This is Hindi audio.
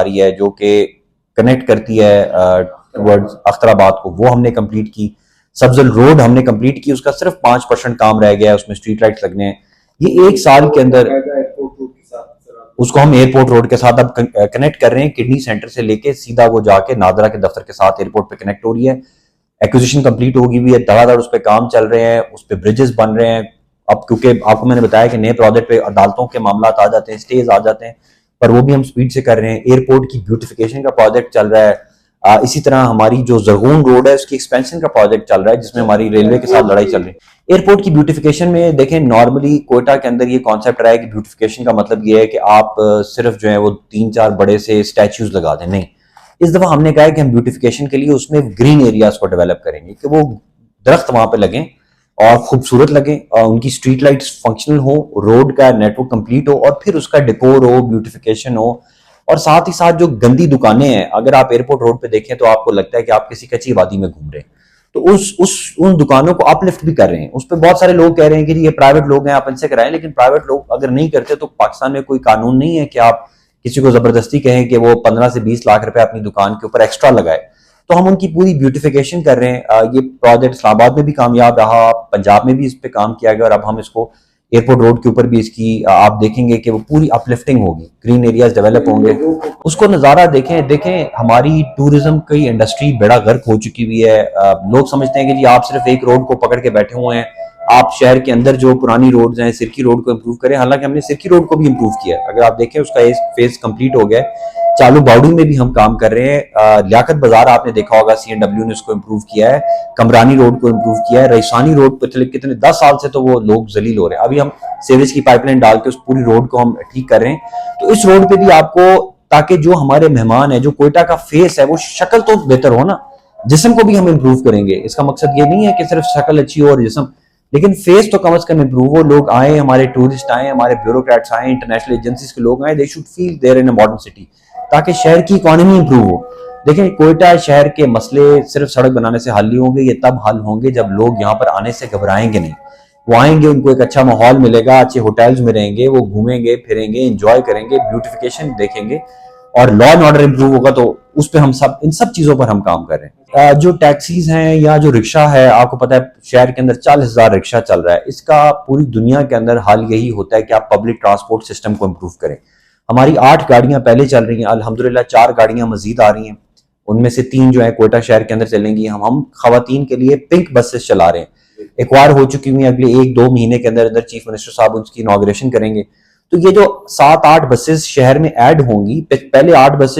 रही है जो कि कनेक्ट करती है टुवर्ड्स अख्तराबाद को, वो हमने कंप्लीट की। सब्जल रोड हमने कंप्लीट की, उसका सिर्फ 5% काम रह गया है, उसमें स्ट्रीट लाइट्स लगने हैं। ये एक साल के अंदर उसको हम एयरपोर्ट रोड के साथ अब कनेक्ट कर रहे हैं। किडनी सेंटर से लेके सीधा वो जाके नादरा के दफ्तर के साथ एयरपोर्ट पे कनेक्ट हो रही है। एक्विजिशन कंप्लीट होगी भी है, धड़ाधड़ उस पर काम चल रहे हैं, उस पर ब्रिजेस बन रहे हैं। अब क्योंकि आपको मैंने बताया कि नए प्रोजेक्ट पे अदालतों के मामला आ जाते हैं, स्टेज आ जाते हैं, पर वो भी हम स्पीड से कर रहे हैं। एयरपोर्ट की ब्यूटिफिकेशन का प्रोजेक्ट चल रहा है। इसी तरह हमारी जो जरगून रोड है उसकी एक्सपेंशन का प्रोजेक्ट चल रहा है, जिसमें हमारी रेलवे के साथ लड़ाई चल रही है। एयरपोर्ट की ब्यूटिफिकेशन में देखें, नॉर्मली कोयटा के अंदर ये कॉन्सेप्ट रहा है कि ब्यूटिफिकेशन का मतलब ये है कि आप सिर्फ जो है वो 3-4 बड़े से स्टैच्यूज लगा दें। नहीं, इस दफा हमने कहा है कि हम ब्यूटिफिकेशन के लिए उसमें ग्रीन एरियाज को डेवलप करेंगे, कि वो दरख्त वहां पे लगें और खूबसूरत लगें, और उनकी स्ट्रीट लाइट्स फंक्शनल हो, रोड का नेटवर्क कंप्लीट हो, और फिर उसका डेकोर हो, ब्यूटिफिकेशन हो। और साथ ही साथ जो गंदी दुकानें हैं, अगर आप एयरपोर्ट रोड पे देखें तो आपको लगता है कि आप किसी कच्ची वादी में घूम रहे हैं। तो उन दुकानों को अपलिफ्ट भी कर रहे हैं। उस पर बहुत सारे लोग कह रहे हैं कि ये प्राइवेट लोग हैं, आप इनसे कराएं, लेकिन प्राइवेट लोग अगर नहीं करते तो पाकिस्तान में कोई कानून नहीं है कि आप किसी को जबरदस्ती कहें कि वो 15 से 20 लाख रुपए अपनी दुकान के ऊपर एक्स्ट्रा लगाए। तो हम उनकी पूरी ब्यूटिफिकेशन कर रहे हैं। ये प्रोजेक्ट इस्लामाबाद में भी कामयाब रहा, पंजाब में भी इस पे काम किया गया, और अब हम इसको एयरपोर्ट रोड के ऊपर भी इसकी आप देखेंगे कि वो पूरी अपलिफ्टिंग होगी, ग्रीन एरियाज डेवलप होंगे। उसको नज़ारा देखें देखें हमारी टूरिज्म की इंडस्ट्री बेड़ा गर्क हो चुकी हुई है। लोग समझते हैं कि जी आप सिर्फ एक रोड को पकड़ के बैठे हुए हैं, आप शहर के अंदर जो पुरानी रोड्स हैं, सिरकी रोड को इम्प्रूव करें। हालांकि हमने सिरकी रोड को भी इम्प्रूव किया है, अगर आप देखें उसका एक फेज कंप्लीट हो गया है। चालू बाउडी में भी हम काम कर रहे हैं। लियाकत बाजार आपने देखा होगा, CNW ने उसको इम्प्रूव किया है, कमरानी रोड को इम्प्रूव किया है। रईसानी रोड पर कितने 10 साल से तो वो लोग जलील हो रहे हैं, अभी हम सीवरेज की पाइपलाइन डाल के उस पूरी रोड को हम ठीक कर रहे हैं। तो इस रोड पे भी आपको, ताकि जो हमारे मेहमान है, जो कोयटा का फेस है, वो शक्ल तो बेहतर हो ना, जिस्म को भी हम इम्प्रूव करेंगे। इसका मकसद ये नहीं है कि सिर्फ शक्ल अच्छी हो और जिस्म, लेकिन फेस तो कम से कम इम्प्रूव हो। लोग आए, हमारे टूरिस्ट आए, हमारे ब्यूरोक्रेट्स आए, इंटरनेशनल एजेंसीज के लोग आए, they should feel they're in a modern city, ताकि शहर की इकोनॉमी इंप्रूव हो। देखें, कोयटा शहर के मसले सिर्फ सड़क बनाने से हल नहीं होंगे, ये तब हल होंगे जब लोग यहाँ पर आने से घबराएंगे नहीं। वो आएंगे, उनको एक अच्छा माहौल मिलेगा, अच्छे होटल्स में रहेंगे, वो घूमेंगे फिरेंगे, एंजॉय करेंगे, ब्यूटिफिकेशन देखेंगे, और लॉ एंड ऑर्डर इंप्रूव होगा। तो उस पर हम सब, इन सब चीजों पर हम काम कर रहे हैं। जो टैक्सीज हैं या जो रिक्शा है, आपको पता है शहर के अंदर 40,000 रिक्शा चल रहा है। इसका पूरी दुनिया के अंदर हाल यही होता है कि आप पब्लिक ट्रांसपोर्ट सिस्टम को इम्प्रूव करें। हमारी 8 गाड़ियां पहले चल रही हैं, अल्हम्दुलिल्लाह 4 गाड़ियां मजीद आ रही हैं, उनमें से 3 जो है कोयटा शहर के अंदर चलेंगी। हम खवातीन के लिए पिंक बसेस चला रहे हैं, एक बार हो चुकी हुई, अगले 1-2 महीने के अंदर अंदर चीफ मिनिस्टर साहब उसकी इनॉग्रेशन करेंगे। तो ये जो 7-8 बसेस शहर में ऐड होंगी, पहले 8 बसेस